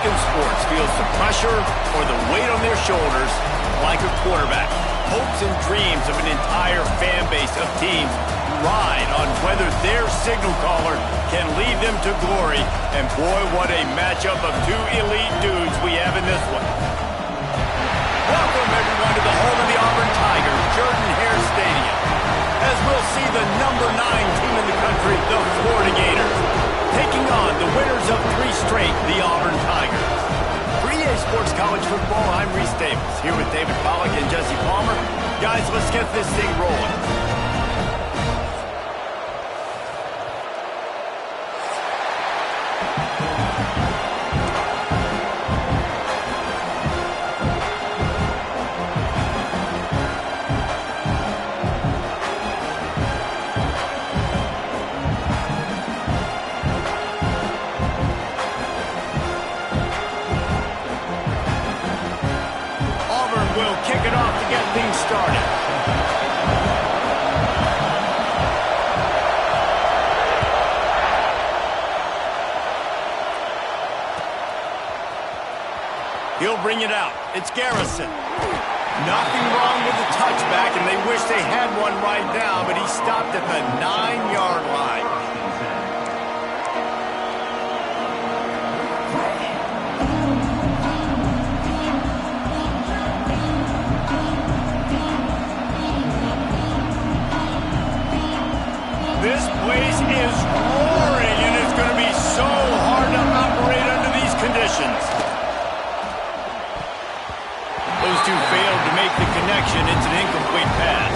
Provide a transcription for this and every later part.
American sports feels the pressure or the weight on their shoulders like a quarterback. Hopes and dreams of an entire fan base of teams ride on whether their signal caller can lead them to glory. And boy, what a matchup of two elite dudes we have in this one. Welcome, everyone, to the home of the Auburn Tigers, Jordan-Hare Stadium, as we'll see the #9 team in the country, the Florida Gators, taking on the winners of 3 straight, the Auburn Tigers. For EA Sports College Football, I'm Reese Davis, here with David Pollack and Jesse Palmer. Guys, let's get this thing rolling. Will kick it off to get things started. He'll bring it out. It's Garrison. Nothing wrong with the touchback, and they wish they had one right now, but he stopped at the 9-yard line. This place is roaring, and it's going to be so hard to operate under these conditions. Those two failed to make the connection. It's an incomplete pass.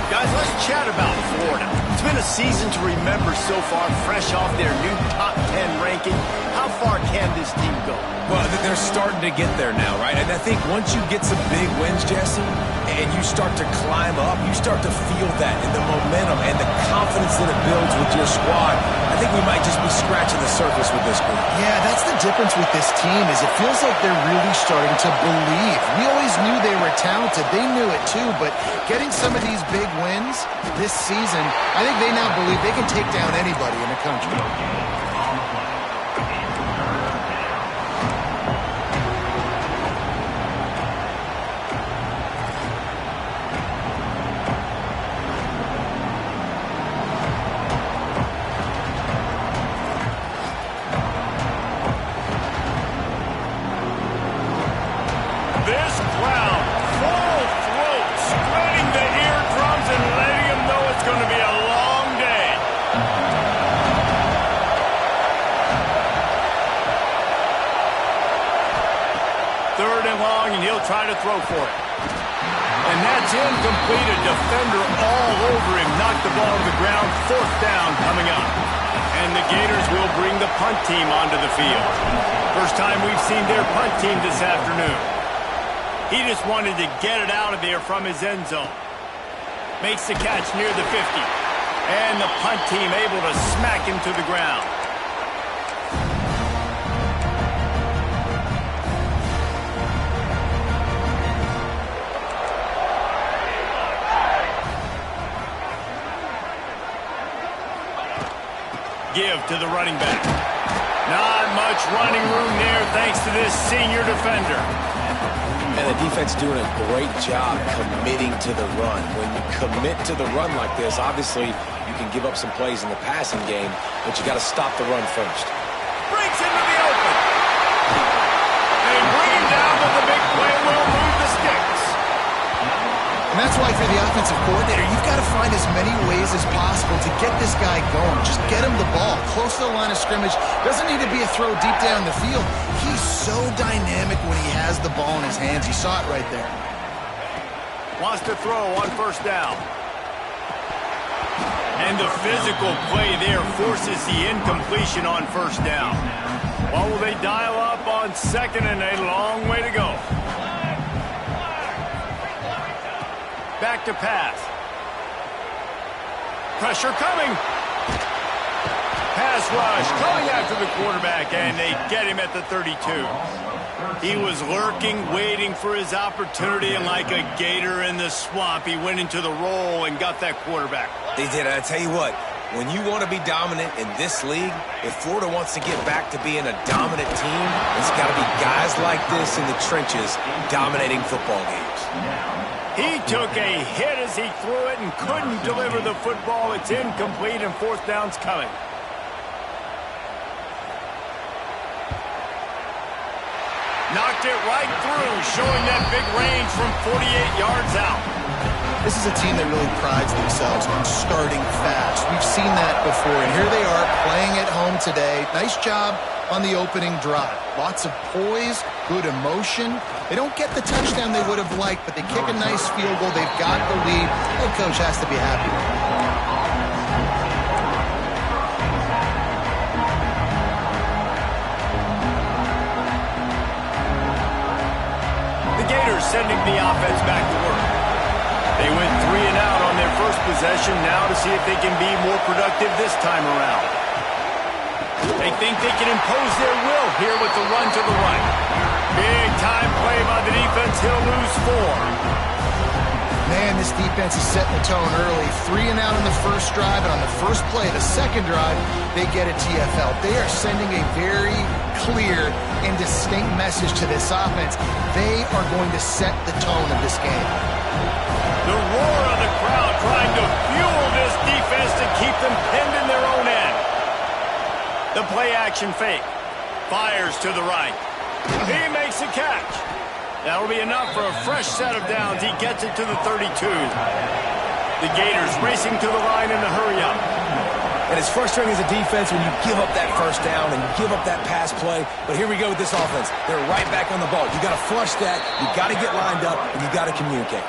Guys, let's chat about Florida. It's been a season to remember so far, fresh off their new top 10 ranking. How far can this team go? Well, they're starting to get there now, right? And I think once you get some big wins, Jesse, and you start to climb up, you start to feel that in the momentum and the confidence that it builds with your squad. I think we might just be scratching the surface with this group. Yeah, that's the difference with this team is it feels like they're really starting to believe. We always knew they were talented. They knew it too, but getting some of these big wins this season, I think they now believe they can take down anybody in the country. This crowd, full throat, spreading the eardrums and letting them know it's going to be a long day. Third and long, and he'll try to throw for it. And that's incomplete. A defender all over him. Knocked the ball to the ground. 4th down coming up. And the Gators will bring the punt team onto the field. First time we've seen their punt team this afternoon. He just wanted to get it out of there from his end zone. Makes the catch near the 50. And the punt team able to smack him to the ground. Give to the running back. Not much running room there thanks to this senior defender. And the defense doing a great job committing to the run. When you commit to the run like this, obviously you can give up some plays in the passing game, but you got to stop the run first. Breaks into the open. They bring him down, but the big play will move the sticks. And that's why, if you're the offensive coordinator, you've got to find as many ways as possible to get this guy going. Just get him the ball close to the line of scrimmage. Doesn't need to be a throw deep down the field. He's so dynamic when he has the ball in his hands. You saw it right there. Wants to throw on 1st down. And the physical play there forces the incompletion on 1st down. What will they dial up on 2nd and a long way to go? Back to pass. Pressure coming. Pass rush coming after the quarterback, and they get him at the 32. He was lurking, waiting for his opportunity, and like a gator in the swamp, he went into the roll and got that quarterback. They did. I tell you what, when you want to be dominant in this league, if Florida wants to get back to being a dominant team and It's got to be guys like this in the trenches dominating football games. He took a hit as he threw it and couldn't deliver the football. It's incomplete and fourth down's coming. Knocked it right through, showing that big range from 48 yards out. This is a team that really prides themselves on starting fast. We've seen that before, and here they are playing at home today. Nice job on the opening drive. Lots of poise, good emotion. They don't get the touchdown they would have liked, but they kick a nice field goal. They've got the lead. Head coach has to be happy. The Gators sending the offense back to work. They went 3 and out on their first possession, now to see if they can be more productive this time around. They think they can impose their will here with the run to the right. Big time play by the defense. He'll lose 4. Man, this defense is setting the tone early. 3 and out on the first drive, and on the first play of the second drive, they get a TFL. They are sending a very clear and distinct message to this offense. They are going to set the tone of this game. The roar of the crowd trying to fuel this defense to keep them pinned in their own end. The play-action fake. Fires to the right. He makes a catch. That'll be enough for a fresh set of downs. He gets it to the 32. The Gators racing to the line in a hurry-up. And it's frustrating as a defense when you give up that first down and you give up that pass play. But here we go with this offense. They're right back on the ball. You got to flush that. You got to get lined up, and you got to communicate.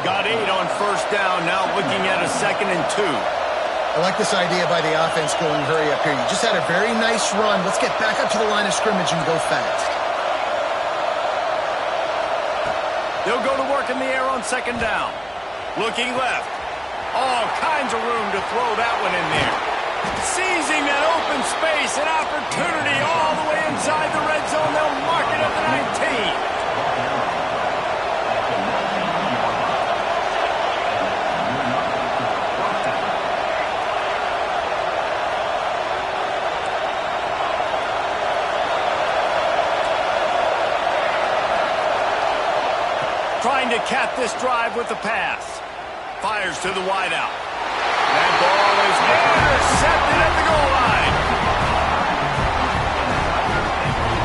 Got 8 on first down. Now looking at a 2nd and 2. I like this idea by the offense going hurry up here. You just had a very nice run. Let's get back up to the line of scrimmage and go fast. They'll go to work in the air on 2nd down. Looking left. All kinds of room to throw that one in there. Seizing that open space, an opportunity all the way inside the red zone. They'll mark it at the 19. Trying to cap this drive with the pass. Fires to the wideout. That ball is intercepted at the goal line.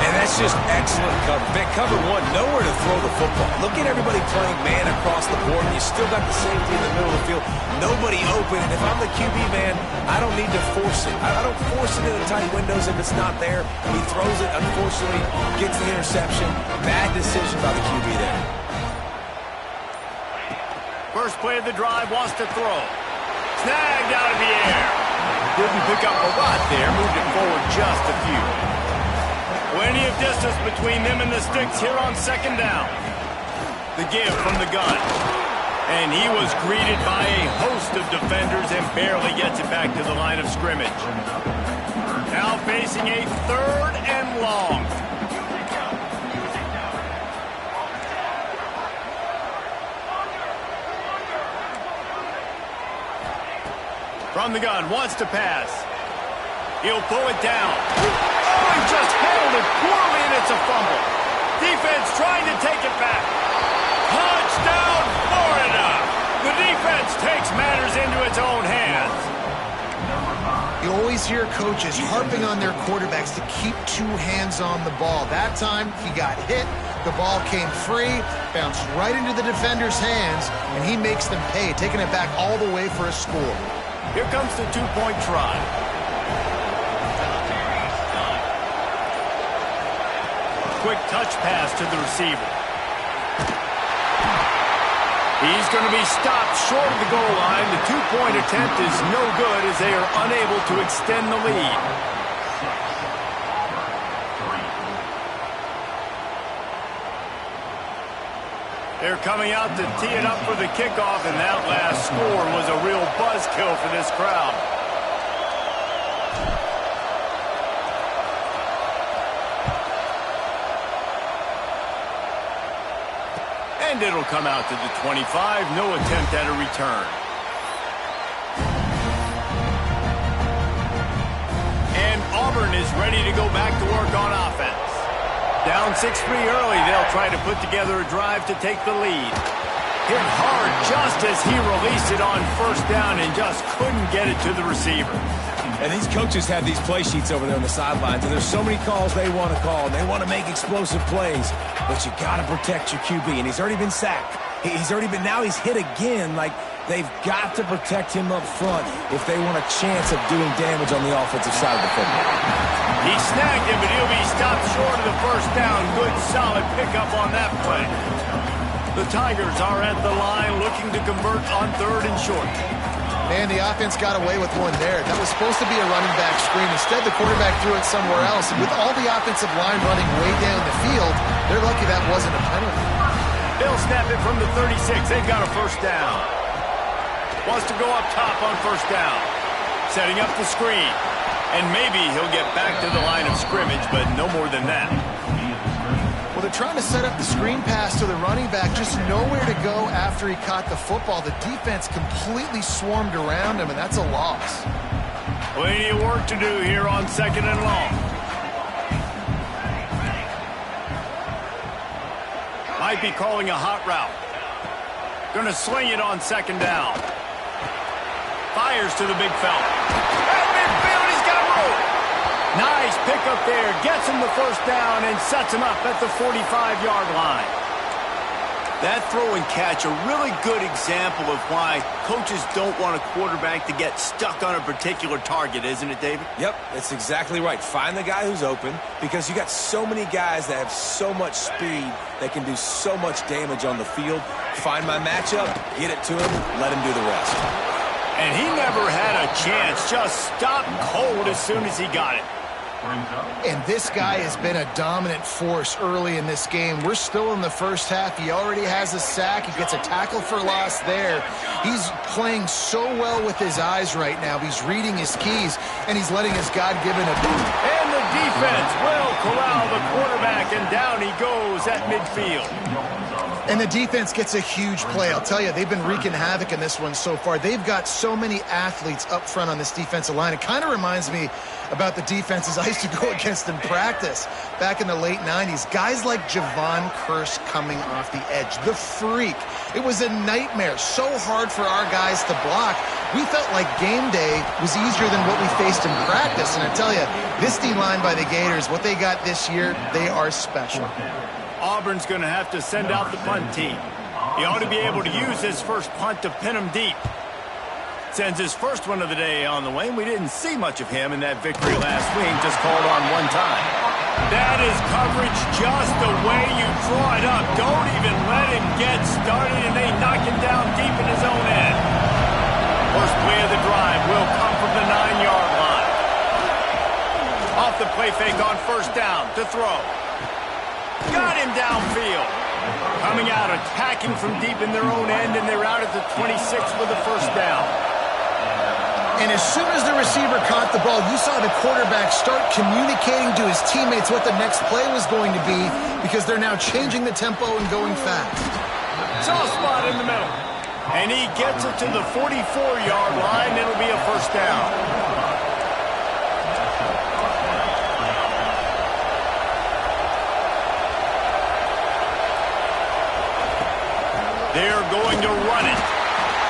And that's just excellent cover. They cover 1, nowhere to throw the football. Look at everybody playing man across the board. You still got the safety in the middle of the field. Nobody open. And if I'm the QB man, I don't need to force it. I don't force it in the tight windows if it's not there. He throws it, unfortunately, gets the interception. Bad decision by the QB there. First play of the drive, wants to throw. Snagged out of the air. Didn't pick up a lot there, moved it forward just a few. Plenty of distance between them and the sticks here on 2nd down. The give from the gun. And he was greeted by a host of defenders and barely gets it back to the line of scrimmage. Now facing a 3rd and long. From the gun, wants to pass. He'll pull it down. Oh, he just handled it poorly, and it's a fumble. Defense trying to take it back. Touchdown, Florida! The defense takes matters into its own hands. You always hear coaches harping on their quarterbacks to keep 2 hands on the ball. That time, he got hit. The ball came free, bounced right into the defender's hands, and he makes them pay, taking it back all the way for a score. Here comes the 2-point try. Quick touch pass to the receiver. He's going to be stopped short of the goal line. The 2-point attempt is no good as they are unable to extend the lead. They're coming out to tee it up for the kickoff, and that last score was a real buzzkill for this crowd. And it'll come out to the 25. No attempt at a return. And Auburn is ready to go back to work on offense. Down 6-3 early, they'll try to put together a drive to take the lead. Hit hard just as he released it on first down and just couldn't get it to the receiver. And these coaches have these play sheets over there on the sidelines, and there's so many calls they want to call, and they want to make explosive plays, but you got to protect your QB, and he's already been sacked. Now he's hit again. Like, they've got to protect him up front if they want a chance of doing damage on the offensive side of the football. He snagged him, but he'll be stopped short of the first down. Good, solid pickup on that play. The Tigers are at the line looking to convert on 3rd and short. Man, the offense got away with one there. That was supposed to be a running back screen. Instead, the quarterback threw it somewhere else. And with all the offensive line running way down the field, they're lucky that wasn't a penalty. They'll snap it from the 36. They've got a first down. Wants to go up top on first down. Setting up the screen. And maybe he'll get back to the line of scrimmage, but no more than that. Well, they're trying to set up the screen pass to the running back, just nowhere to go after he caught the football. The defense completely swarmed around him, and that's a loss. Plenty of work to do here on 2nd and long. Might be calling a hot route. Going to sling it on 2nd down. Fires to the big fella. At midfield, he's got room. Nice pickup there. Gets him the first down and sets him up at the 45-yard line. That throw and catch, a really good example of why coaches don't want a quarterback to get stuck on a particular target, isn't it, David? Yep, that's exactly right. Find the guy who's open, because you got so many guys that have so much speed that can do so much damage on the field. Find my matchup, get it to him, let him do the rest. And he never had a chance. Just stopped cold as soon as he got it. And this guy has been a dominant force early in this game. We're still in the first half. He already has a sack. He gets a tackle for loss there. He's playing so well with his eyes right now. He's reading his keys, and he's letting his God-given ability. And the defense will corral the quarterback, and down he goes at midfield. And the defense gets a huge play. I'll tell you, they've been wreaking havoc in this one so far. They've got so many athletes up front on this defensive line. It kind of reminds me about the defenses I used to go against in practice back in the late 90s. Guys like Javon Curse coming off the edge. The freak. It was a nightmare. So hard for our guys to block. We felt like game day was easier than what we faced in practice. And I tell you, this D-line by the Gators, what they got this year, they are special. Auburn's going to have to send out the punt team. He ought to be able to use his first punt to pin him deep. Sends his first one of the day on the way, and we didn't see much of him in that victory last week, just called on one time. That is coverage just the way you draw it up. Don't even let him get started, and they knock him down deep in his own end. First play of the drive will come from the 9-yard line. Off the play fake on first down to throw. Got him downfield. Coming out, attacking from deep in their own end, and they're out at the 26 for the first down. And as soon as the receiver caught the ball, you saw the quarterback start communicating to his teammates what the next play was going to be, because they're now changing the tempo and going fast. Soft spot in the middle. And he gets it to the 44-yard line. It'll be a first down. They're going to run it.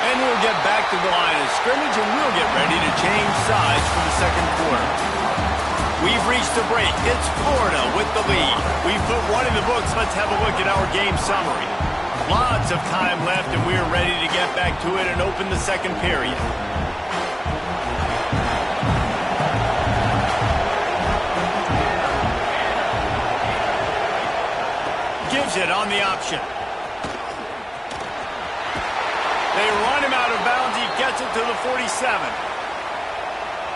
And we'll get back to the line of scrimmage, and we'll get ready to change sides for the second quarter. We've reached the break. It's Florida with the lead. We've put one in the books. Let's have a look at our game summary. Lots of time left, and we're ready to get back to it and open the second period. Gives it on the option. They run him out of bounds. He gets it to the 47.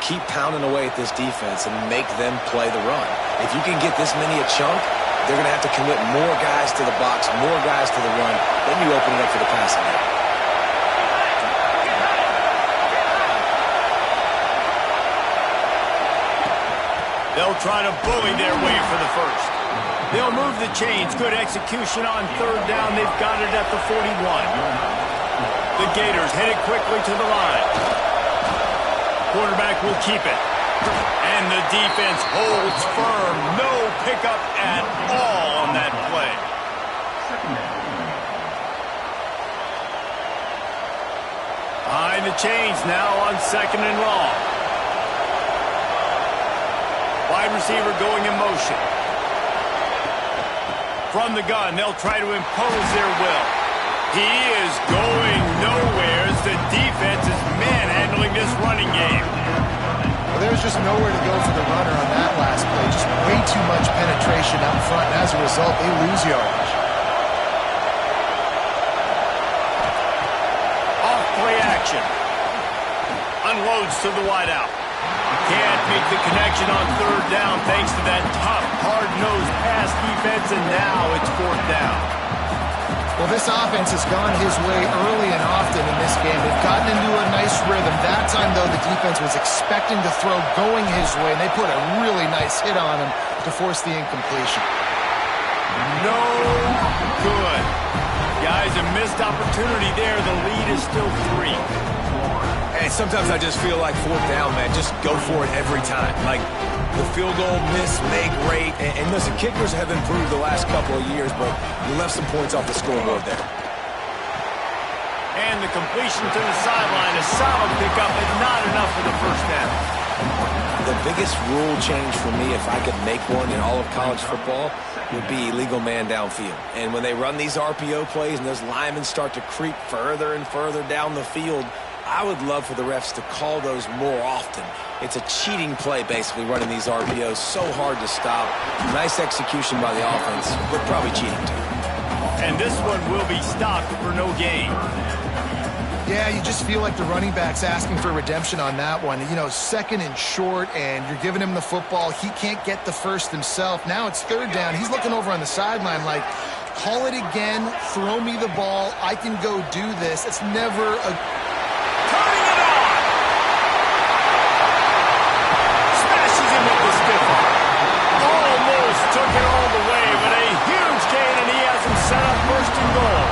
Keep pounding away at this defense and make them play the run. If you can get this many a chunk, they're going to have to commit more guys to the box, more guys to the run. Then you open it up for the passing game. They'll try to bully their way for the first. They'll move the chains. Good execution on third down. They've got it at the 41. The Gators headed quickly to the line. Quarterback will keep it. And the defense holds firm. No pickup at all on that play. Behind the chains now on 2nd and long. Wide receiver going in motion. From the gun, they'll try to impose their will. He is going nowhere as the defense is manhandling this running game. Well, there's just nowhere to go for the runner on that last play. Just way too much penetration up front, and as a result, they lose yardage. Off-play action. Unloads to the wideout. Can't make the connection on 3rd down thanks to that tough, hard-nosed pass defense, and now it's 4th down. Well, this offense has gone his way early and often in this game. They've gotten into a nice rhythm. That time, though, the defense was expecting to throw going his way, and they put a really nice hit on him to force the incompletion. No good. Guys, a missed opportunity there. The lead is still 3. And sometimes I just feel like 4th down, man. Just go for it every time. Like the field goal miss, make rate. And listen, kickers have improved the last couple of years, but you left some points off the scoreboard there. And the completion to the sideline, a solid pickup, but not enough for the 1st down. The biggest rule change for me, if I could make one in all of college football, would be illegal man downfield. And when they run these RPO plays and those linemen start to creep further and further down the field, I would love for the refs to call those more often. It's a cheating play, basically, running these RPOs. So hard to stop. Nice execution by the offense, but probably cheating too. And this one will be stopped for no gain. Yeah, you just feel like the running back's asking for redemption on that one. You know, 2nd and short, and you're giving him the football. He can't get the first himself. Now it's 3rd down. He's looking over on the sideline like, call it again, throw me the ball, I can go do this. It's never a... Turning it on! Smashes him with the stiff arm. Almost took it all the way, but a huge gain, and he has him set up 1st and goal.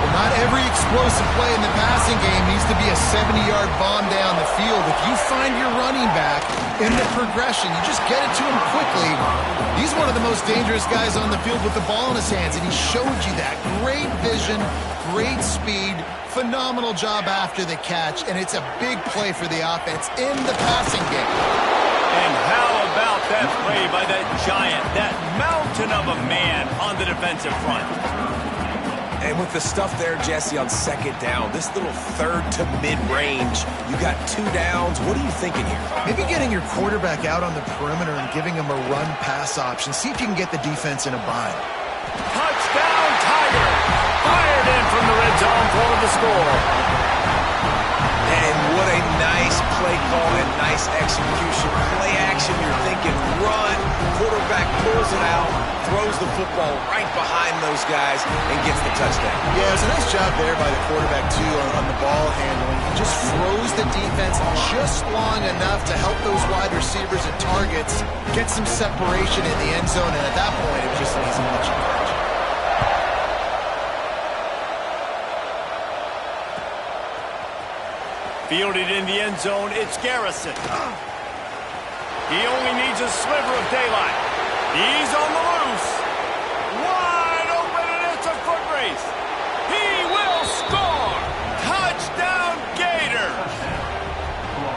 Well, not every explosive play in the passing game needs to be a 70-yard bomb down the field. If you find your running back in the progression, you just get it to him quickly. He's one of the most dangerous guys on the field with the ball in his hands, and he showed you that. Great vision, great speed, phenomenal job after the catch, and it's a big play for the offense in the passing game. And how about that play by that giant, that mountain of a man on the defensive front? And with the stuff there, Jesse, on 2nd down, this little 3rd to mid-range, you got 2 downs. What are you thinking here? Maybe getting your quarterback out on the perimeter and giving him a run-pass option. See if you can get the defense in a bind. Touchdown, Tiger! Fired in from the red zone for the score. And what a nice play call and nice execution. Play action, you're thinking run. Quarterback pulls it out, throws the football right behind those guys, and gets the touchdown. Yeah, it was a nice job there by the quarterback, too, on the ball handling. He just froze the defense just long enough to help those wide receivers and targets get some separation in the end zone, and at that point, it was just an easy catch. Fielded in the end zone, it's Garrison. He only needs a sliver of daylight. He's on the loose. Wide open, and it's a foot race. He will score. Touchdown, Gators.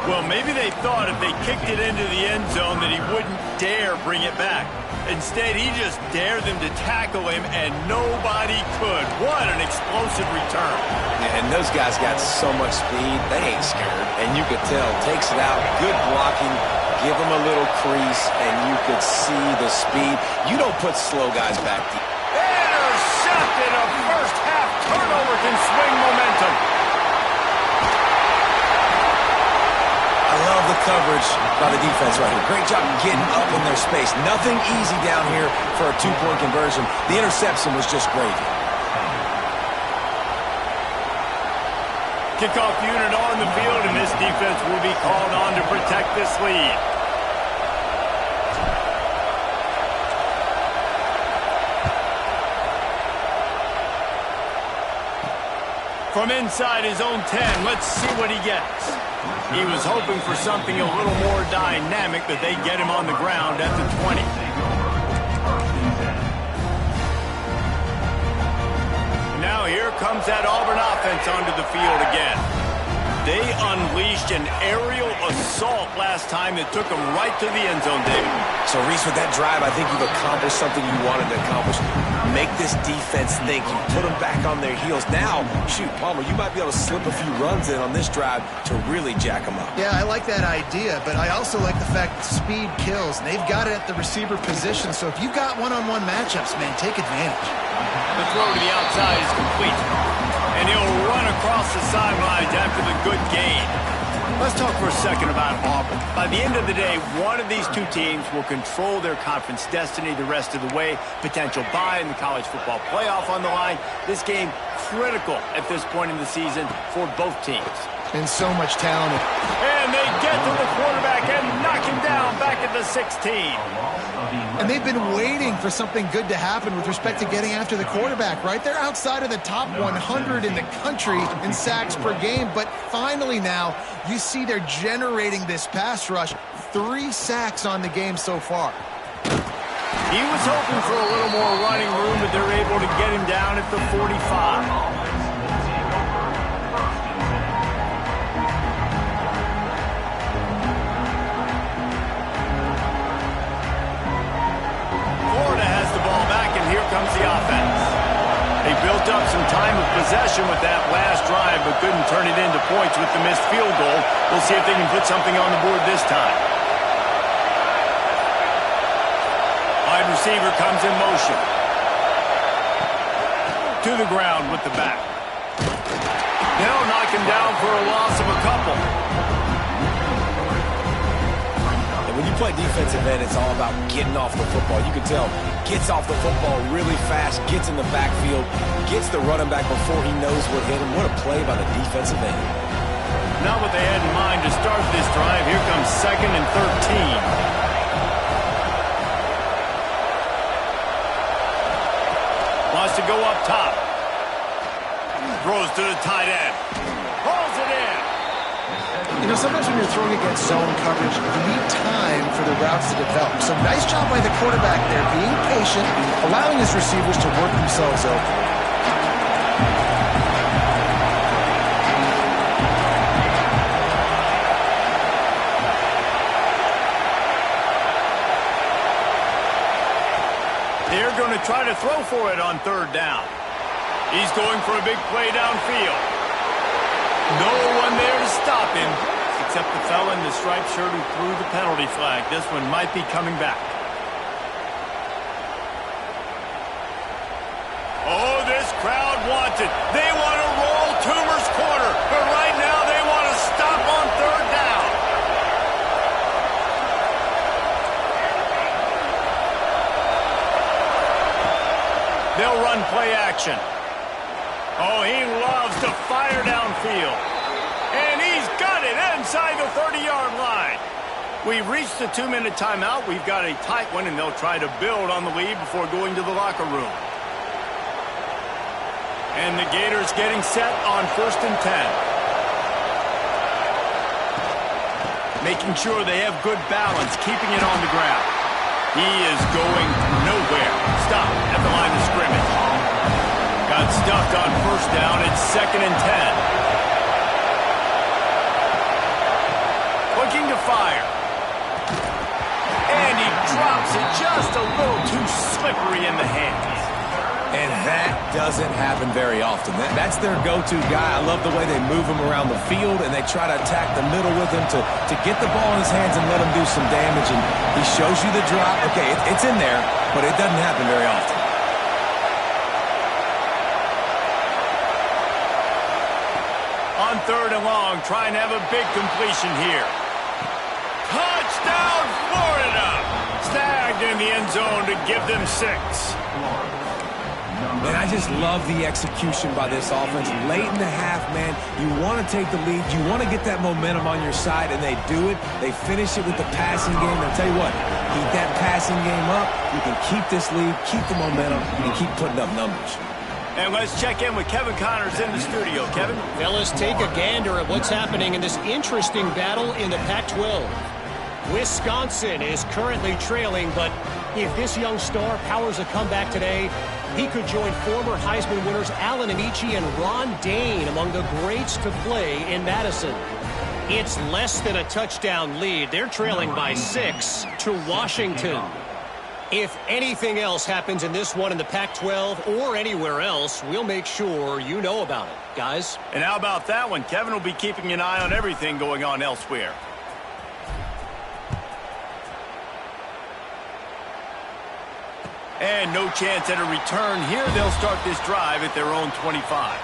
Well, maybe they thought if they kicked it into the end zone that he wouldn't dare bring it back. Instead, he just dared them to tackle him, and nobody could. What an explosive return. And those guys got so much speed, they ain't scared. And you could tell, takes it out, good blocking, give them a little crease, and you could see the speed. You don't put slow guys back deep. Intercepted. A first-half turnover can swing momentum. I love the coverage by the defense right here. Great job getting up in their space. Nothing easy down here for a 2-point conversion. The interception was just great. Kickoff unit on the field, and this defense will be called on to protect this lead. From inside his own 10, let's see what he gets. He was hoping for something a little more dynamic, that they get him on the ground at the 20. Now here comes that Auburn offense onto the field again. They unleashed an aerial assault last time that took them right to the end zone, David. So, Reese, with that drive, I think you've accomplished something you wanted to accomplish. Make this defense think. You put them back on their heels. Now, shoot, Palmer, you might be able to slip a few runs in on this drive to really jack them up. Yeah, I like that idea, but I also like the fact that speed kills. And they've got it at the receiver position, so if you've got one-on-one matchups, man, take advantage. The throw to the outside is complete. And he'll run across the sidelines after the good gain. Let's talk for a second about Auburn. By the end of the day, one of these two teams will control their conference destiny the rest of the way. Potential bye in the college football playoff on the line. This game critical at this point in the season for both teams. And so much talent. And they get to the quarterback and knock him down back at the 16. And they've been waiting for something good to happen with respect to getting after the quarterback, right? They're outside of the top 100 in the country in sacks per game, but finally now you see they're generating this pass rush. 3 sacks on the game so far. He was hoping for a little more running room, but they're able to get him down at the 45. Here comes the offense. They built up some time of possession with that last drive, but couldn't turn it into points with the missed field goal. We'll see if they can put something on the board this time. Wide receiver comes in motion. To the ground with the back. They'll knock him down for a loss of a couple. When you play defensive end, it's all about getting off the football. You can tell, gets off the football really fast, gets in the backfield, gets the running back before he knows what hit him. What a play by the defensive end. Not what they had in mind to start this drive. Here comes 2nd and 13. Wants to go up top. Throws to the tight end. Pulls it in. You know, sometimes when you're throwing against zone coverage, you need time for the routes to develop. So nice job by the quarterback there, being patient, allowing his receivers to work themselves open. They're going to try to throw for it on 3rd down. He's going for a big play downfield. No one there to stop him, except the fella in the striped shirt who threw the penalty flag. This one might be coming back. Oh, this crowd wants it. They want to roll Toomer's corner, but right now they want to stop on 3rd down. They'll run play action. Oh, he loves to fire downfield. And he's got it inside the 30-yard line. We've reached the 2-minute timeout. We've got a tight one, and they'll try to build on the lead before going to the locker room. And the Gators getting set on 1st and 10. Making sure they have good balance, keeping it on the ground. He is going nowhere. Stop at the line of scrimmage. Got stuffed on 1st down. It's 2nd and 10. Looking to fire. And he drops it just a little too slippery in the hands. And that doesn't happen very often. That's their go-to guy. I love the way they move him around the field, and they try to attack the middle with him to get the ball in his hands and let him do some damage. And he shows you the drop. Okay, it's in there, but it doesn't happen very often. On 3rd and long, trying to have a big completion here. Touchdown, Florida! Snagged in the end zone to give them 6. And I just love the execution by this offense. Late in the half, man, you want to take the lead. You want to get that momentum on your side, and they do it. They finish it with the passing game. I'll tell you what, keep that passing game up. You can keep this lead, keep the momentum, and keep putting up numbers. And let's check in with Kevin Connors in the studio. Kevin? Fellas, take a gander at what's happening in this interesting battle in the Pac-12. Wisconsin is currently trailing, but if this young star powers a comeback today, he could join former Heisman winners Allen Amici and Ron Dane among the greats to play in Madison. It's less than a touchdown lead. They're trailing by 6 to Washington. If anything else happens in this one in the Pac-12 or anywhere else, we'll make sure you know about it, guys. And how about that one? Kevin will be keeping an eye on everything going on elsewhere. And no chance at a return here. They'll start this drive at their own 25.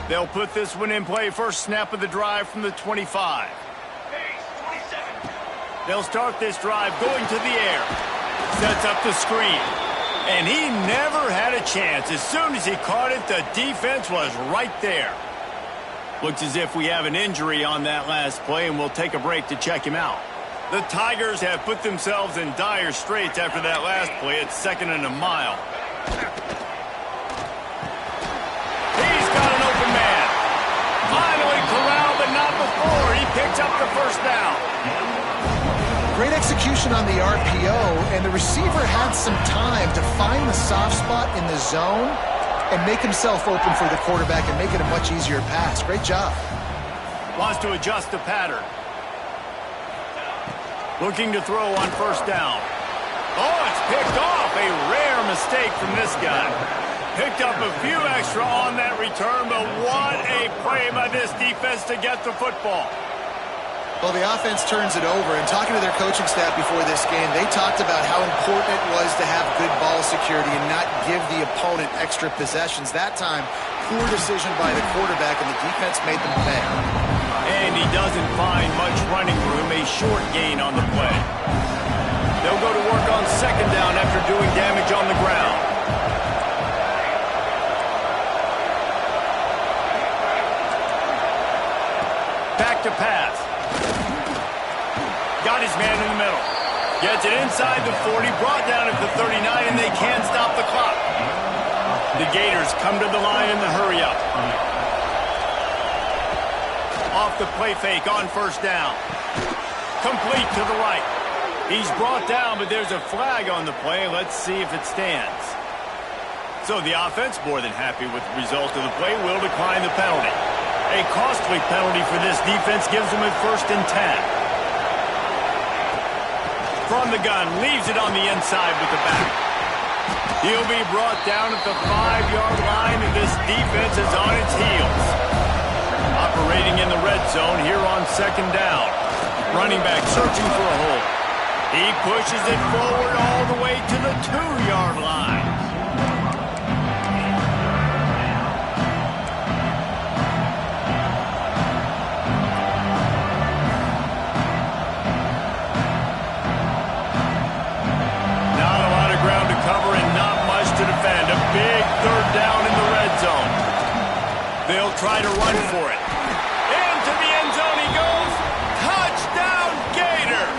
They'll put this one in play. First snap of the drive from the 25. They'll start this drive going to the air. Sets up the screen. And he never had a chance. As soon as he caught it, the defense was right there. Looks as if we have an injury on that last play, and we'll take a break to check him out. The Tigers have put themselves in dire straits after that last play. It's 2nd and a mile. He's got an open man. Finally corralled, but not before. He picks up the first down. Great execution on the RPO, and the receiver had some time to find the soft spot in the zone and make himself open for the quarterback and make it a much easier pass. Great job. Wants to adjust the pattern. Looking to throw on first down. Oh, it's picked off. A rare mistake from this guy. Picked up a few extra on that return, but what a play by this defense to get the football. Well, the offense turns it over, and talking to their coaching staff before this game, they talked about how important it was to have good ball security and not give the opponent extra possessions. That time, poor decision by the quarterback, and the defense made them pay. And he doesn't find much running room, a short gain on the play. They'll go to work on second down after doing damage on the ground. Back to pass. Got his man in the middle. Gets it inside the 40, brought down at the 39, and they can't stop the clock. The Gators come to the line in the hurry-up. Off the play fake on first down. Complete to the right. He's brought down, but there's a flag on the play. Let's see if it stands. So the offense, more than happy with the result of the play, will decline the penalty. A costly penalty for this defense gives them a 1st and 10. From the gun, leaves it on the inside with the back. He'll be brought down at the 5-yard line, and this defense is on its heels. Operating in the red zone here on second down. Running back searching for a hole. He pushes it forward all the way to the 2-yard line. Defend a big 3rd down in the red zone. They'll try to run for it. Into the end zone he goes. Touchdown, Gators!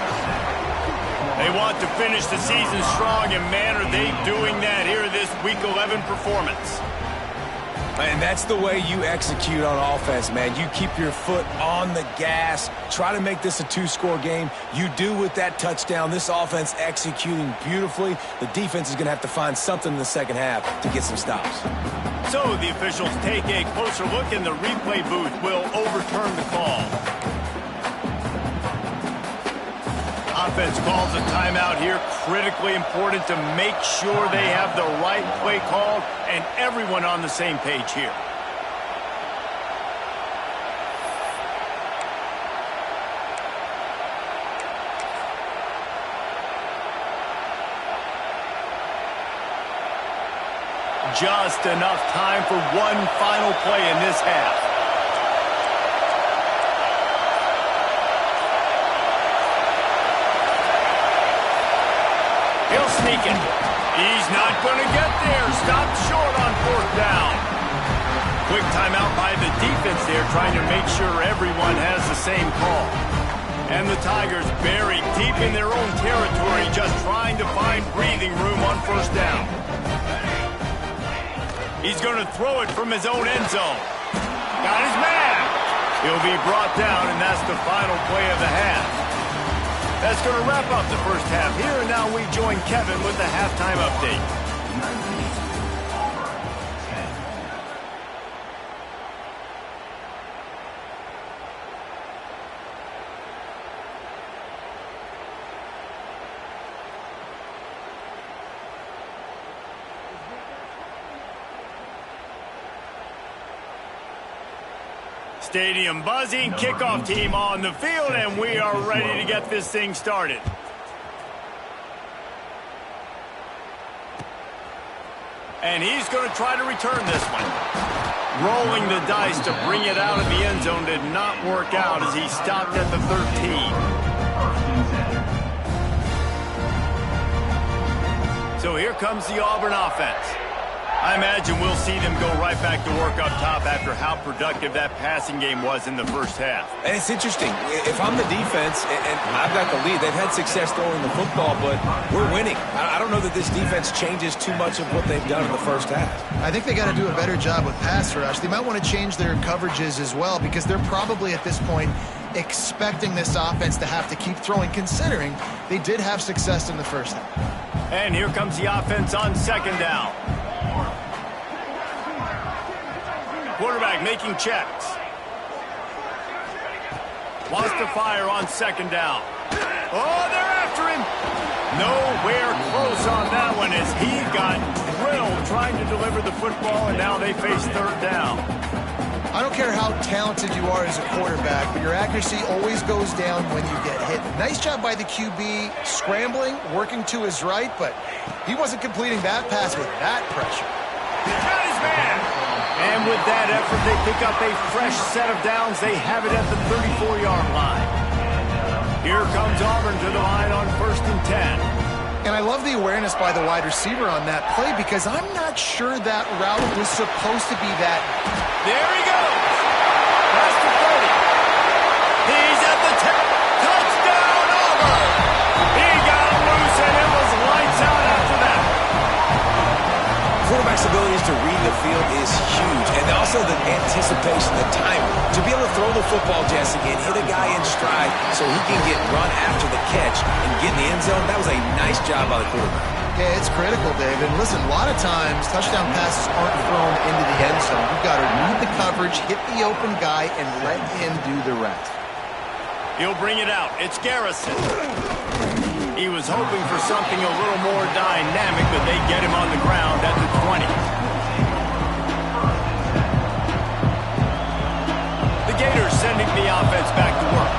They want to finish the season strong, and man, are they doing that here this Week 11 performance. And that's the way you execute on offense, man. You keep your foot on the gas. Try to make this a 2-score game. You do with that touchdown. This offense executing beautifully. The defense is going to have to find something in the second half to get some stops. So the officials take a closer look, and the replay booth will overturn the call. Offense calls a timeout here. Critically important to make sure they have the right play called and everyone on the same page here. Just enough time for one final play in this half. He'll sneak it. He's not going to get there. Stopped short on 4th down. Quick timeout by the defense there, trying to make sure everyone has the same call. And the Tigers buried deep in their own territory, just trying to find breathing room on 1st down. He's going to throw it from his own end zone. Got his man. He'll be brought down, and that's the final play of the half. That's going to wrap up the first half here, and now we join Kevin with the halftime update. Stadium buzzing, kickoff team on the field, and we are ready to get this thing started. And he's going to try to return this one. Rolling the dice to bring it out of the end zone did not work out as he stopped at the 13. So here comes the Auburn offense. I imagine we'll see them go right back to work up top after how productive that passing game was in the first half. And it's interesting. If I'm the defense and I've got the lead, they've had success throwing the football, but we're winning. I don't know that this defense changes too much of what they've done in the first half. I think they got to do a better job with pass rush. They might want to change their coverages as well, because they're probably at this point expecting this offense to have to keep throwing, considering they did have success in the first half. And here comes the offense on 2nd down. Quarterback making checks. Wants to fire on 2nd down. Oh, they're after him. Nowhere close on that one as he got drilled trying to deliver the football, and now they face 3rd down. I don't care how talented you are as a quarterback, but your accuracy always goes down when you get hit. Nice job by the QB scrambling, working to his right, but he wasn't completing that pass with that pressure. Got his man. And with that effort, they pick up a fresh set of downs. They have it at the 34-yard line. Here comes Auburn to the line on 1st and 10. And I love the awareness by the wide receiver on that play, because I'm not sure that route was supposed to be that. There he goes. That's the 30. He's at the 10. Touchdown, Auburn. He got him loose, and it was lights out after that. Quarterback's abilities to read the field is huge, and also the anticipation, the timing. To be able to throw the football, Jesse, and hit a guy in stride so he can get run after the catch and get in the end zone, that was a nice job by the quarterback. Yeah, it's critical, David. Listen, a lot of times touchdown passes aren't thrown into the end zone. You've got to read the coverage, hit the open guy, and let him do the rest. He'll bring it out. It's Garrison. He was hoping for something a little more dynamic, but they get him on the ground at the 20. The Gators sending the offense back to work.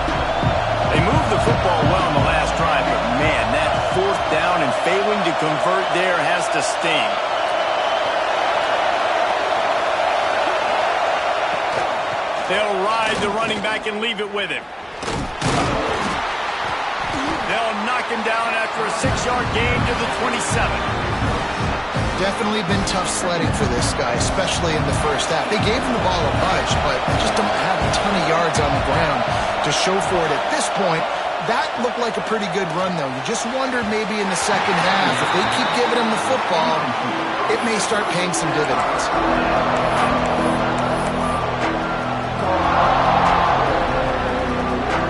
They moved the football well in the last drive, but man, that 4th down and failing to convert there has to sting. They'll ride the running back and leave it with him. They'll knock him down after a 6-yard gain to the 27. Definitely been tough sledding for this guy, especially in the first half. They gave him the ball a bunch, but they just don't have a ton of yards on the ground to show for it at this point. That looked like a pretty good run, though. You just wonder maybe in the second half, if they keep giving him the football, it may start paying some dividends.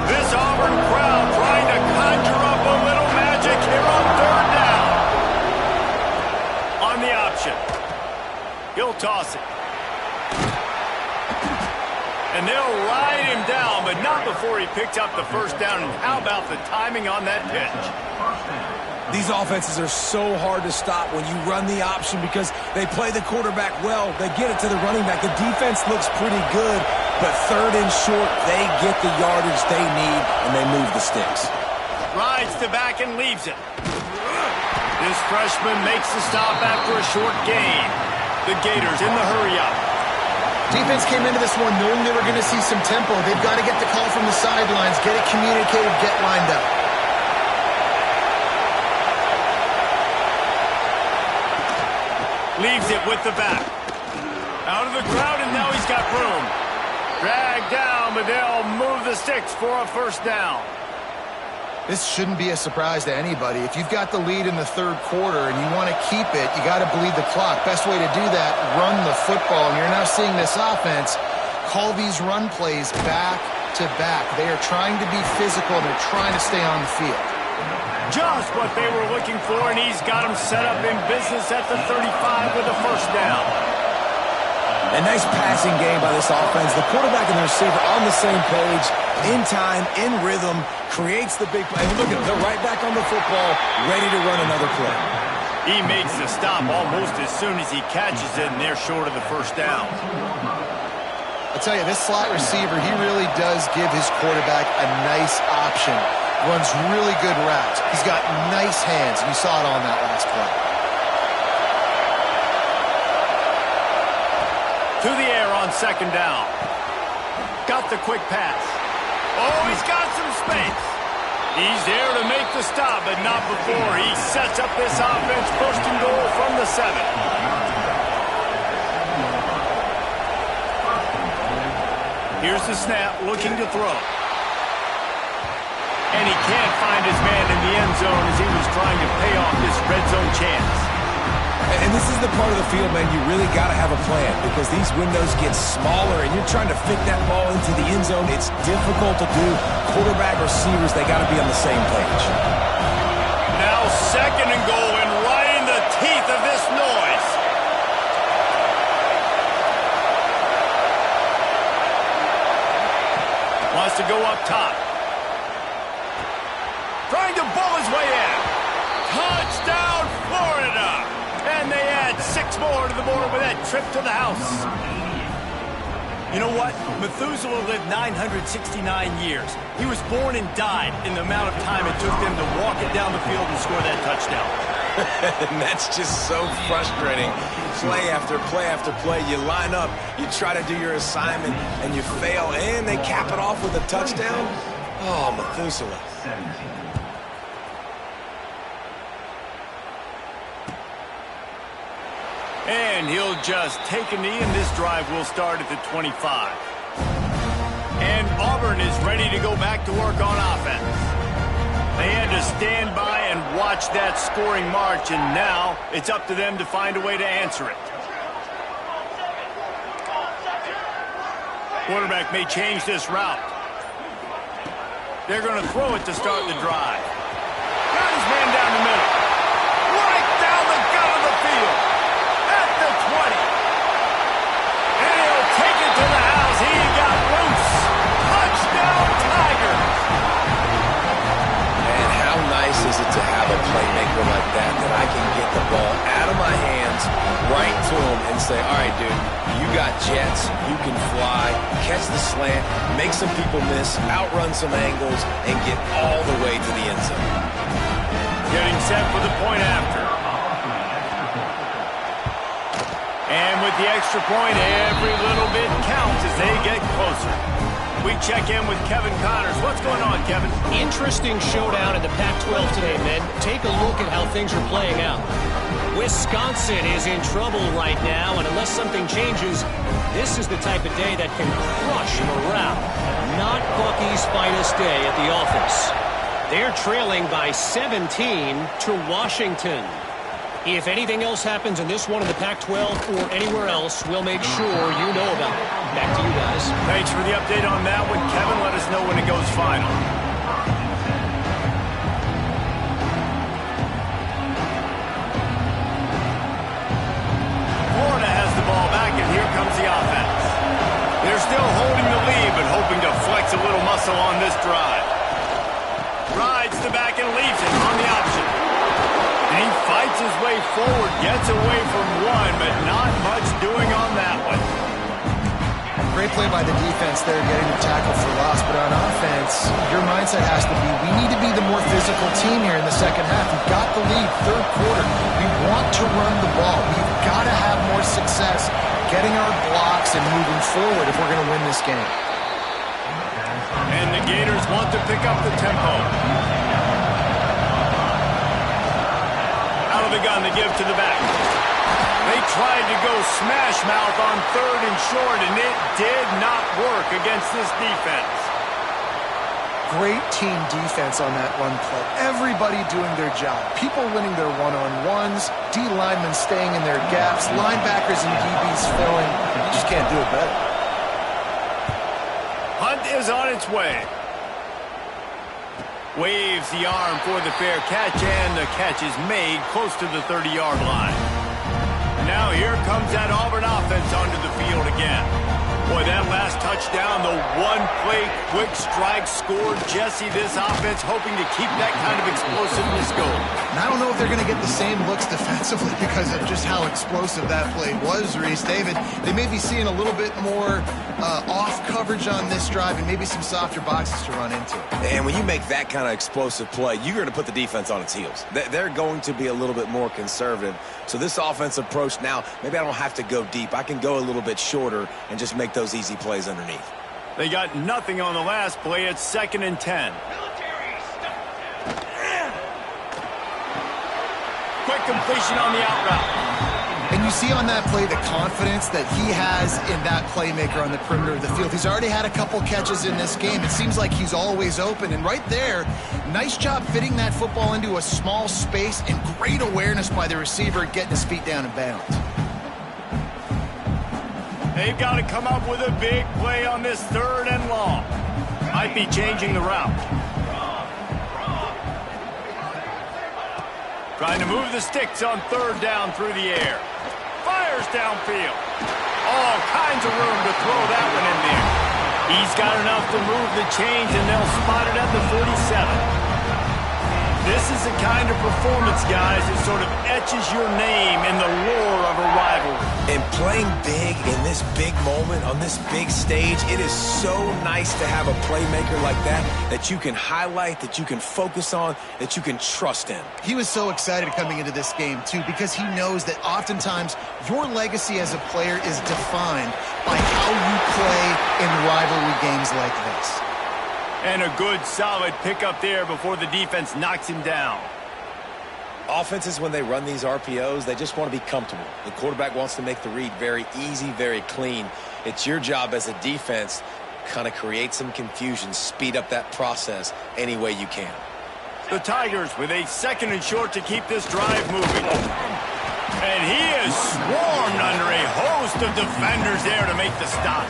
This Auburn crowd trying to conjure up a little magic here on 3rd down. On the option. He'll toss it. And they'll ride him down, but not before he picks up the 1st down. And how about the timing on that pitch? These offenses are so hard to stop when you run the option because they play the quarterback well. They get it to the running back. The defense looks pretty good, but 3rd and short, they get the yardage they need, and they move the sticks. Rides the back and leaves it. This freshman makes the stop after a short gain. The Gators in the hurry-up. Defense came into this one knowing they were going to see some tempo. They've got to get the call from the sidelines, get it communicated, get lined up. Leaves it with the back. Out of the crowd, and now he's got room. Dragged down, but they'll move the sticks for a first down. This shouldn't be a surprise to anybody. If you've got the lead in the third quarter and you want to keep it, you got to bleed the clock. Best way to do that, run the football. And you're now seeing this offense call these run plays back to back. They are trying to be physical, and they're trying to stay on the field. Just what they were looking for, and he's got them set up in business at the 35 with a first down. A nice passing game by this offense. The quarterback and the receiver on the same page, in time, in rhythm, creates the big play. And look at them, they're right back on the football, ready to run another play. He makes the stop almost as soon as he catches it, and they're short of the first down. I'll tell you, this slot receiver, he really does give his quarterback a nice option. Runs really good routes. He's got nice hands, and you saw it on that last play. To the air on second down. Got the quick pass. Oh, he's got some space. He's there to make the stop, but not before he sets up this offense first and goal from the 7. Here's the snap, looking to throw. And he can't find his man in the end zone as he was trying to pay off this red zone chance. And this is the part of the field, man, you really got to have a plan because these windows get smaller and you're trying to fit that ball into the end zone. It's difficult to do. Quarterback, receivers, they got to be on the same page. Now second and goal, and right in the teeth of this noise. Wants to go up top. Trying to bull his way in. Touchdown, Florida! And they add 6 more to the board with that trip to the house. You know what? Methuselah lived 969 years. He was born and died in the amount of time it took them to walk it down the field and score that touchdown. And that's just so frustrating. Play after play after play. You line up, you try to do your assignment, and you fail, and they cap it off with a touchdown. Oh, Methuselah. And he'll just take a knee, and this drive will start at the 25. And Auburn is ready to go back to work on offense. They had to stand by and watch that scoring march, and now it's up to them to find a way to answer it. Quarterback may change this route. They're going to throw it to start the drive. Got his man down the middle. Right down the gut of the field. At the 20. And he'll take it to the house. He got loose. Touchdown, Tigers. And how nice is it to have a playmaker like that I can get the ball out of my hands, right to him, and say, all right, dude, you got jets, you can fly, catch the slant, make some people miss, outrun some angles, and get all the way to the end zone. Getting set for the point after. And with the extra point, every little bit counts as they get closer. We check in with Kevin Connors. What's going on, Kevin? Interesting showdown in the Pac-12 today, men. Take a look at how things are playing out. Wisconsin is in trouble right now, and unless something changes, this is the type of day that can crush morale. Not Bucky's finest day at the office. They're trailing by 17 to Washington. If anything else happens in this one in the Pac-12 or anywhere else, we'll make sure you know about it. Back to you guys. Thanks for the update on that one, Kevin. Let us know when it goes final. Florida has the ball back, and here comes the offense. They're still holding the lead, but hoping to flex a little muscle on this drive. Rides the back and leaves it on the option. And he fights his way forward, gets away from one, but not much doing on that one. Great play by the defense there, getting the tackle for loss. But on offense, your mindset has to be, we need to be the more physical team here in the second half. We've got the lead, third quarter. We want to run the ball. We've got to have more success getting our blocks and moving forward if we're going to win this game. And the Gators want to pick up the tempo. Out of the gun, they give to the back. They tried to go smash mouth on 3rd and short, and it did not work against this defense. Great team defense on that run play. Everybody doing their job. People winning their one-on-ones, D linemen staying in their gaps, linebackers and DBs filling. You just can't do it better. Hunt is on its way. Waves the arm for the fair catch, and the catch is made close to the 30-yard line. Now here comes that Auburn offense onto the field again. Boy, that last touchdown, the one-play quick strike scored. Jesse, this offense hoping to keep that kind of explosiveness going. And I don't know if they're going to get the same looks defensively because of just how explosive that play was, Reese. David, they may be seeing a little bit more off coverage on this drive and maybe some softer boxes to run into. And when you make that kind of explosive play, you're going to put the defense on its heels. They're going to be a little bit more conservative. So this offensive approach now, maybe I don't have to go deep. I can go a little bit shorter and just make those easy plays underneath. They got nothing on the last play. It's 2nd and 10. Quick completion on the out route. And you see on that play the confidence that he has in that playmaker on the perimeter of the field. He's already had a couple catches in this game. It seems like he's always open. And right there, nice job fitting that football into a small space and great awareness by the receiver getting his feet down in bounds. They've got to come up with a big play on this 3rd and long. Might be changing the route. Trying to move the sticks on 3rd down through the air. Fires downfield. All kinds of room to throw that one in there. He's got enough to move the chains, and they'll spot it at the 47. This is the kind of performance, guys, that sort of etches your name in the lore of a rivalry. And playing big in this big moment, on this big stage, it is so nice to have a playmaker like that you can highlight, that you can focus on, that you can trust in. He was so excited coming into this game, too, because he knows that oftentimes your legacy as a player is defined by how you play in rivalry games like this. And a good, solid pickup there before the defense knocks him down. Offenses, when they run these RPOs, they just want to be comfortable. The quarterback wants to make the read very easy, very clean. It's your job as a defense to kind of create some confusion, speed up that process any way you can. The Tigers with a 2nd and short to keep this drive moving. And he is swarmed under a host of defenders there to make the stop.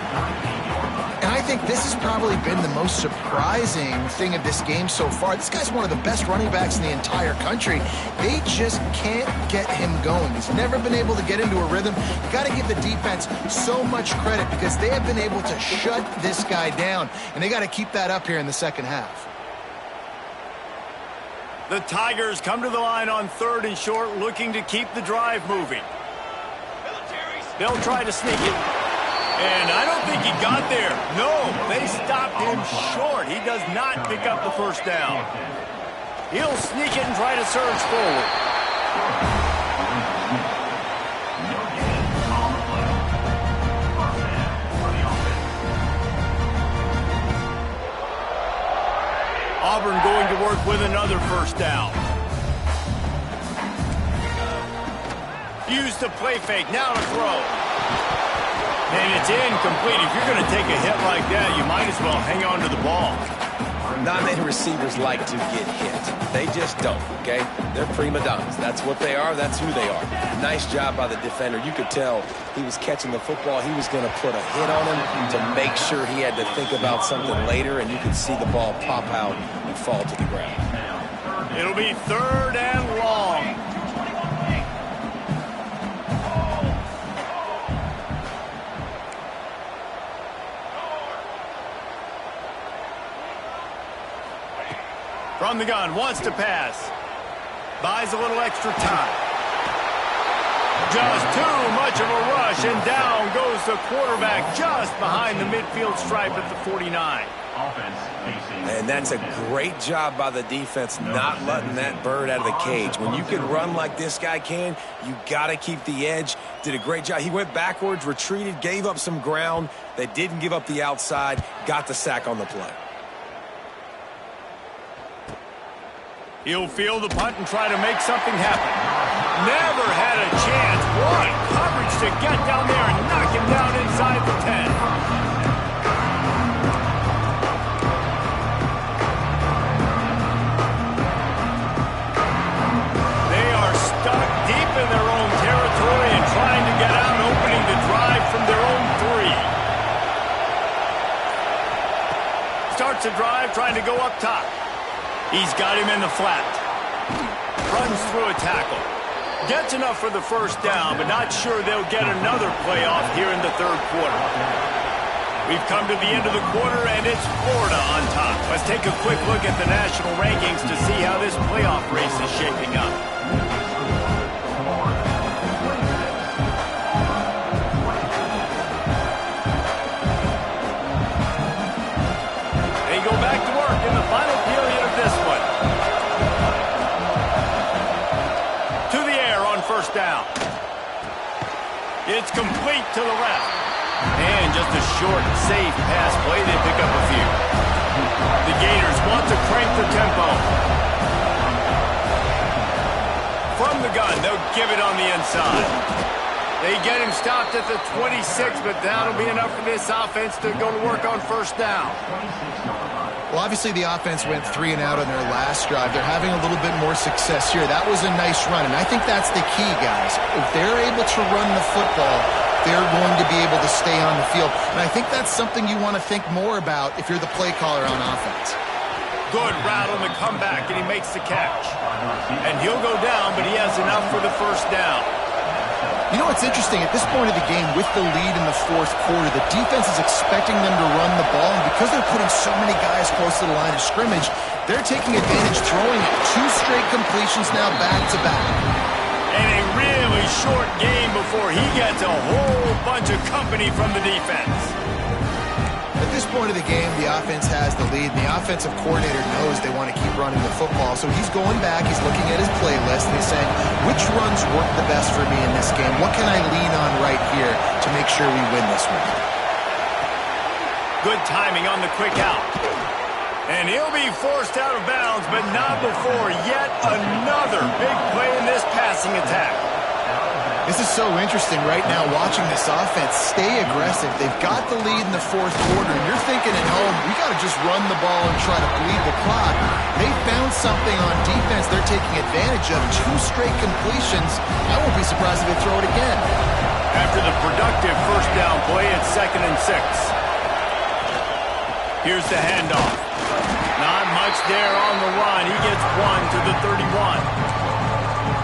And I think this has probably been the most surprising thing of this game so far. This guy's one of the best running backs in the entire country. They just can't get him going. He's never been able to get into a rhythm. You got to give the defense so much credit because they have been able to shut this guy down. And they got to keep that up here in the second half. The Tigers come to the line on 3rd and short, looking to keep the drive moving. They'll try to sneak it. And I don't think he got there. No, they stopped him short. He does not pick up the first down. He'll sneak it and try to surge forward. Auburn going to work with another first down. Use the play fake. Now to throw. And it's incomplete. If you're going to take a hit like that, you might as well hang on to the ball. Not many receivers like to get hit. They just don't, okay? They're prima donnas. That's what they are. That's who they are. Nice job by the defender. You could tell he was catching the football. He was going to put a hit on him to make sure he had to think about something later, and you could see the ball pop out and fall to the ground. It'll be 3rd and long. From the gun, wants to pass. Buys a little extra time. Just too much of a rush, and down goes the quarterback just behind the midfield stripe at the 49. And that's a great job by the defense not letting that bird out of the cage. When you can run like this guy can, you got to keep the edge. Did a great job. He went backwards, retreated, gave up some ground. They didn't give up the outside, got the sack on the play. He'll field the punt and try to make something happen. Never had a chance. What coverage to get down there and knock him down inside the 10. They are stuck deep in their own territory and trying to get out, opening the drive from their own 3. Starts the drive, trying to go up top. He's got him in the flat. Runs through a tackle. Gets enough for the first down, but not sure they'll get another playoff here in the third quarter. We've come to the end of the quarter, and it's Florida on top. Let's take a quick look at the national rankings to see how this playoff race is shaping up. They go back to work in the final period of this one. To the air on first down. It's complete to the left. And just a short, safe pass play. They pick up a few. The Gators want to crank the tempo. From the gun, they'll give it on the inside. They get him stopped at the 26, but that'll be enough for this offense to go to work on first down. Well, obviously the offense went 3 and out on their last drive. They're having a little bit more success here. That was a nice run, and I think that's the key, guys. If they're able to run the football, they're going to be able to stay on the field. And I think that's something you want to think more about if you're the play caller on offense. Good route on the comeback, and he makes the catch. And he'll go down, but he has enough for the first down. You know what's interesting? At this point of the game, with the lead in the fourth quarter, the defense is expecting them to run the ball, and because they're putting so many guys close to the line of scrimmage, they're taking advantage, throwing it. 2 straight completions now back-to-back. And a really short game before he gets a whole bunch of company from the defense. At this point of the game, the offense has the lead, and the offensive coordinator knows they want to keep running the football. So he's going back, he's looking at his playlist, and he's saying, which runs work the best for me in this game? What can I lean on right here to make sure we win this one? Good timing on the quick out. And he'll be forced out of bounds, but not before yet another big play in this passing attack. This is so interesting right now, watching this offense stay aggressive. They've got the lead in the fourth quarter, and you're thinking at home, we got to just run the ball and try to bleed the clock. They found something on defense they're taking advantage of. 2 straight completions. I won't be surprised if they throw it again. After the productive first down play, it's 2nd and 6. Here's the handoff. Not much there on the run. He gets 1 to the 31.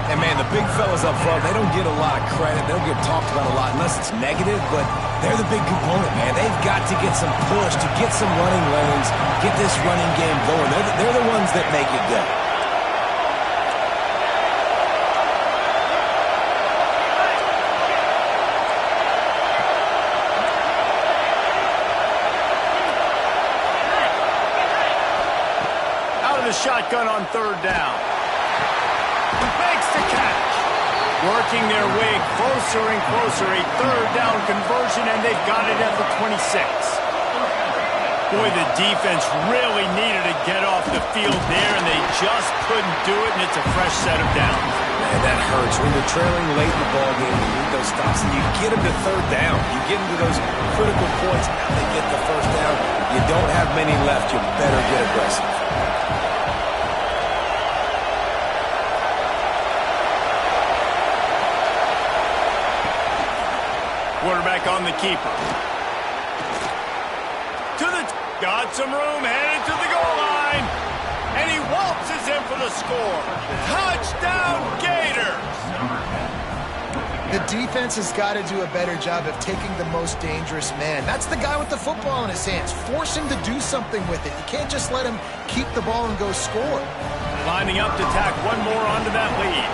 And, man, the big fellas up front, they don't get a lot of credit. They don't get talked about a lot unless it's negative, but they're the big component, man. They've got to get some push, to get some running lanes, get this running game going. They're the ones that make it go. Out of the shotgun on third down. Makes the catch. Working their way closer and closer. A third down conversion, and they've got it at the 26. Boy, the defense really needed to get off the field there, and they just couldn't do it, and it's a fresh set of downs. Man, that hurts. When you're trailing late in the ballgame, you need those stops, and you get them to third down. You get into those critical points, now they get the first down. You don't have many left. You better get aggressive. Quarterback on the keeper. Got some room, headed to the goal line. And he waltzes in for the score. Touchdown, Gators! The defense has got to do a better job of taking the most dangerous man. That's the guy with the football in his hands. Force him to do something with it. You can't just let him keep the ball and go score. Lining up to tack one more onto that lead.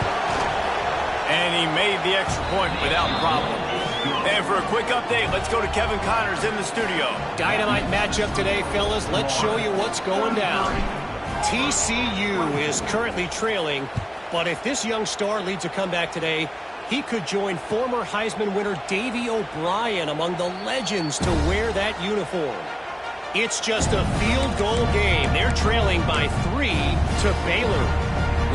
And he made the extra point without problem. And for a quick update, let's go to Kevin Connors in the studio. Dynamite matchup today, fellas. Let's show you what's going down. TCU is currently trailing, but if this young star leads a comeback today, he could join former Heisman winner Davey O'Brien among the legends to wear that uniform. It's just a field goal game. They're trailing by 3 to Baylor.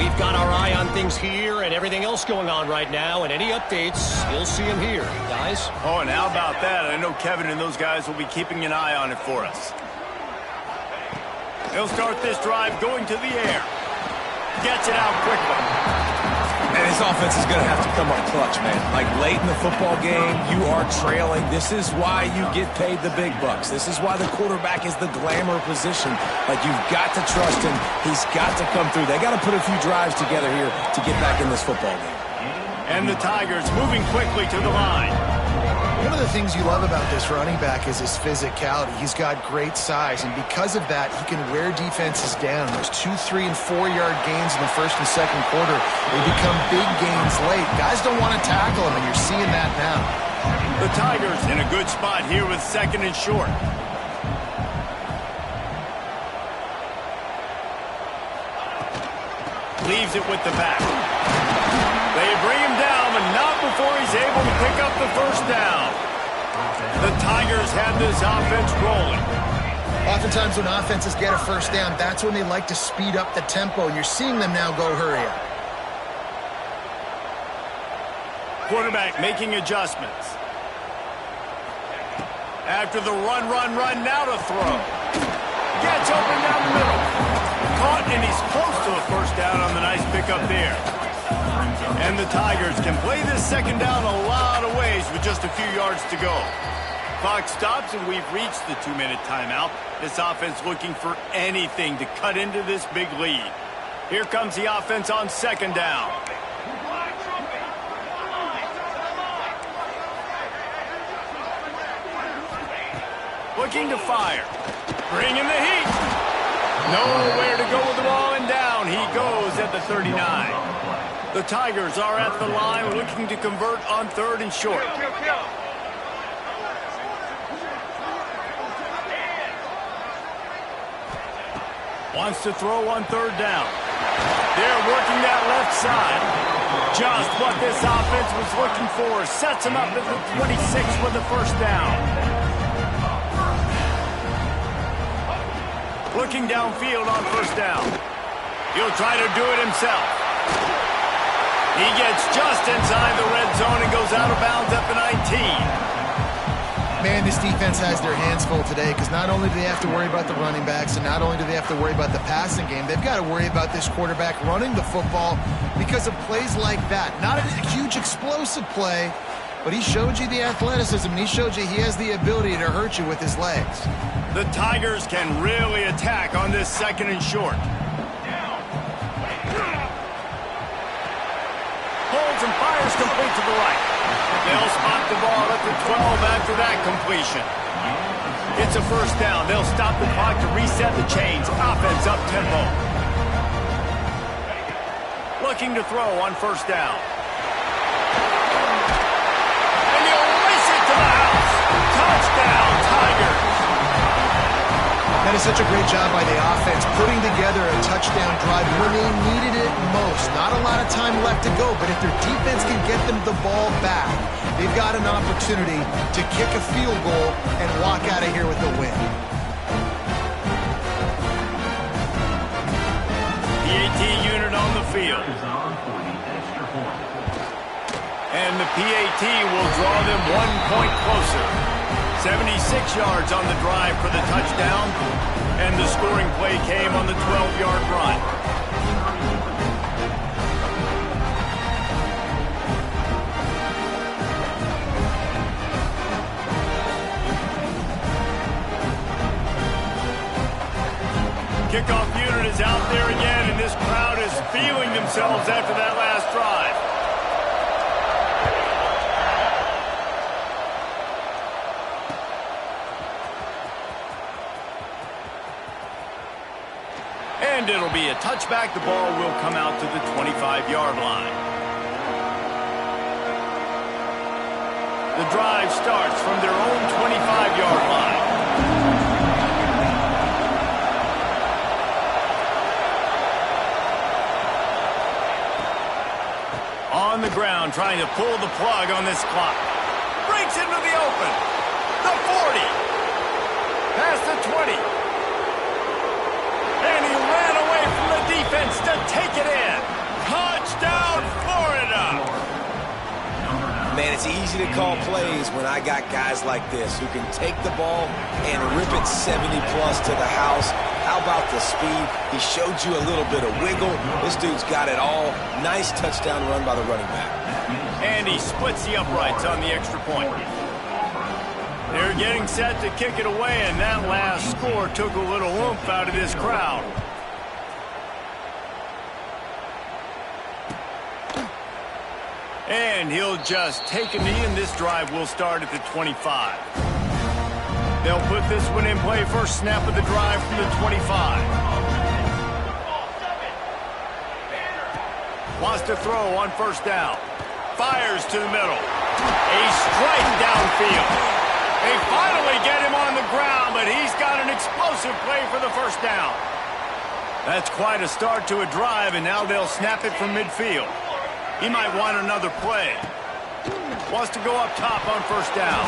We've got our eye on things here and everything else going on right now, and any updates, you'll see them here, guys. Oh, and how about that? I know Kevin and those guys will be keeping an eye on it for us. He'll start this drive going to the air. Gets it out quickly. And his offense is going to have to come up clutch, man. Like, late in the football game, you are trailing. This is why you get paid the big bucks. This is why the quarterback is the glamour position. Like, you've got to trust him. He's got to come through. They got to put a few drives together here to get back in this football game. And the Tigers moving quickly to the line. One of the things you love about this running back is his physicality. He's got great size, and because of that, he can wear defenses down. Those 2, 3, and 4-yard gains in the first and second quarter, they become big gains late. Guys don't want to tackle him, and you're seeing that now. The Tigers in a good spot here with second and short. Leaves it with the back. They bring him down, but not before he's able to pick up the first down. The Tigers have this offense rolling. Oftentimes when offenses get a first down, that's when they like to speed up the tempo, and you're seeing them now go hurry up. Quarterback making adjustments. After the run, now to throw. Gets open down the middle. Caught, and he's close to a first down on the nice pickup there. And the Tigers can play this second down a lot of ways with just a few yards to go. Clock stops, and we've reached the 2-minute timeout. This offense looking for anything to cut into this big lead. Here comes the offense on second down. Looking to fire. Bringing the heat. Nowhere to go with the ball, and down he goes at the 39. The Tigers are at the line looking to convert on third and short. Wants to throw on third down. They're working that left side. Just what this offense was looking for. Sets him up at the 26 with the first down. Looking downfield on first down. He'll try to do it himself. He gets just inside the red zone and goes out of bounds at the 19. Man, this defense has their hands full today because not only do they have to worry about the running backs and not only do they have to worry about the passing game, they've got to worry about this quarterback running the football because of plays like that. Not a huge explosive play, but he showed you the athleticism, and he showed you he has the ability to hurt you with his legs. The Tigers can really attack on this second and short. Holds and fires complete to the right. They'll spot the ball at the 12 after that completion. It's a first down. They'll stop the clock to reset the chains. Offense up tempo. Looking to throw on first down. And he'll race it to the house. Touchdown, Tigers. That is such a great job by the offense, putting together a touchdown drive when they needed it most. Not a lot of time left to go, but if their defense can get them the ball back, they've got an opportunity to kick a field goal and walk out of here with a win. PAT unit on the field. And the PAT will draw them 1 point closer. 76 yards on the drive for the touchdown, and the scoring play came on the 12-yard run. Kickoff unit is out there again, and this crowd is feeling themselves after that last drive. And it'll be a touchback. The ball will come out to the 25-yard line. The drive starts from their own 25-yard line. On the ground, trying to pull the plug on this clock. Breaks into the open. The 40. Past the 20. And he ran away away from the defense to take it in. Touchdown, Florida! Man, it's easy to call plays when I got guys like this who can take the ball and rip it 70-plus to the house. How about the speed? He showed you a little bit of wiggle. This dude's got it all. Nice touchdown run by the running back. And he splits the uprights on the extra point. They're getting set to kick it away, and that last score took a little oomph out of this crowd. And he'll just take a knee, and this drive will start at the 25. They'll put this one in play. First snap of the drive from the 25. Wants to throw on first down. Fires to the middle. A strike downfield. They finally get him on the ground, but he's got an explosive play for the first down. That's quite a start to a drive, and now they'll snap it from midfield. He might want another play. Wants to go up top on first down.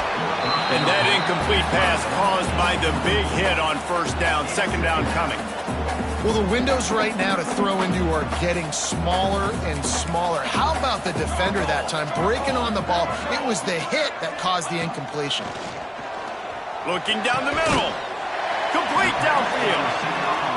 And that incomplete pass caused by the big hit on first down. Second down coming. Well, the windows right now to throw into are getting smaller and smaller. How about the defender that time breaking on the ball? It was the hit that caused the incompletion. Looking down the middle. Complete downfield.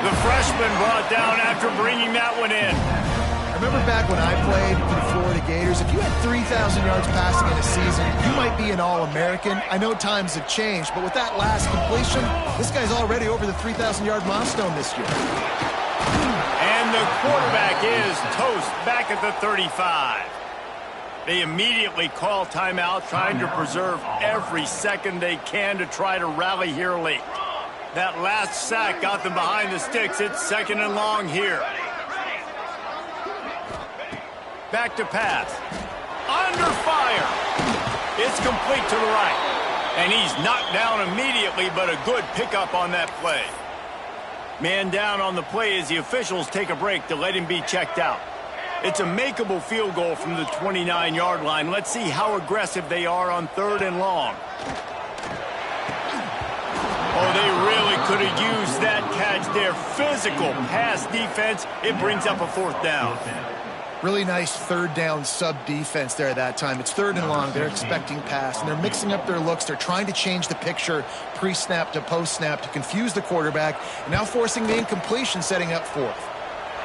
The freshman brought down after bringing that one in. I remember back when I played for the Florida Gators, if you had 3,000 yards passing in a season, you might be an All-American. I know times have changed, but with that last completion, this guy's already over the 3,000-yard milestone this year. And the quarterback is toast back at the 35. They immediately call timeout, trying to preserve every second they can to try to rally here late. That last sack got them behind the sticks. It's second and long here. Back to pass. Under fire. It's complete to the right. And he's knocked down immediately, but a good pickup on that play. Man down on the play as the officials take a break to let him be checked out. It's a makeable field goal from the 29-yard line. Let's see how aggressive they are on third and long. Oh, they really could have used that catch there. Physical pass defense. It brings up a fourth down. Really nice third down sub-defense there that time. It's third and long. They're expecting pass, and they're mixing up their looks. They're trying to change the picture pre-snap to post-snap to confuse the quarterback, and now forcing the incompletion, setting up fourth.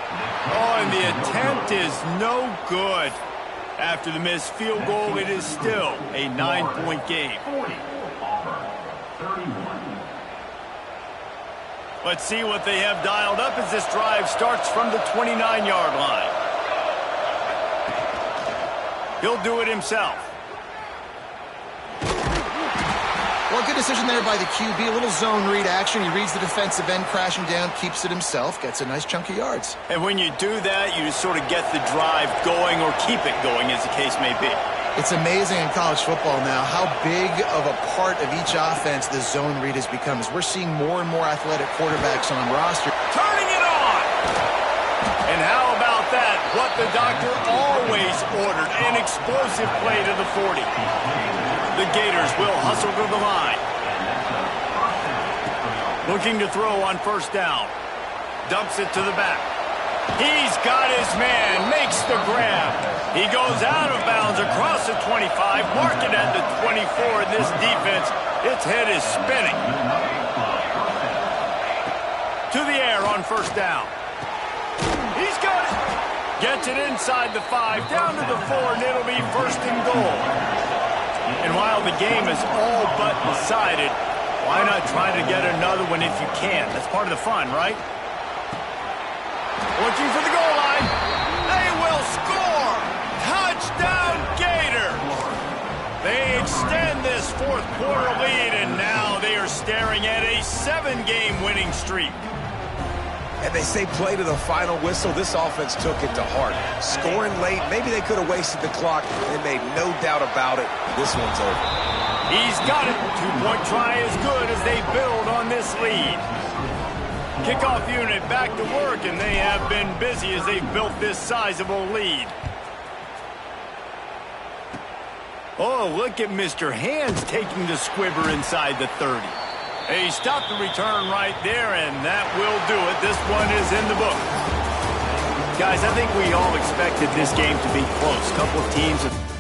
Oh, and the attempt is no good. After the missed field goal, it is still a 9-point game. Let's see what they have dialed up as this drive starts from the 29-yard line. He'll do it himself. Well, good decision there by the QB. A little zone read action. He reads the defensive end crashing down, keeps it himself, gets a nice chunk of yards. And when you do that, you just sort of get the drive going or keep it going, as the case may be. It's amazing in college football now how big of a part of each offense the zone read has become. As we're seeing more and more athletic quarterbacks on roster. Turning it on! And how about that? What the doctor always ordered, an explosive play to the 40. The Gators will hustle to the line. Looking to throw on first down. Dumps it to the back. He's got his man, makes the grab. He goes out of bounds across the 25, mark it at the 24, and this defense, its head is spinning. To the air on first down. He's got it. Gets it inside the 5, down to the 4, and it'll be first and goal. And while the game is all but decided, why not try to get another one if you can? That's part of the fun, right? Looking for the goal line. They will score. Touchdown, Gators. They extend this fourth quarter lead, and now they are staring at a 7-game winning streak. And they say play to the final whistle. This offense took it to heart. Scoring late, maybe they could have wasted the clock. They made no doubt about it. This one's over. He's got it. Two-point try is good as they build on this lead. Kickoff unit back to work, and they have been busy as they've built this sizable lead. Oh, look at Mr. Hands taking the squibber inside the 30. He stopped the return right there, and that will do it. This one is in the book. Guys, I think we all expected this game to be close. A couple of teams have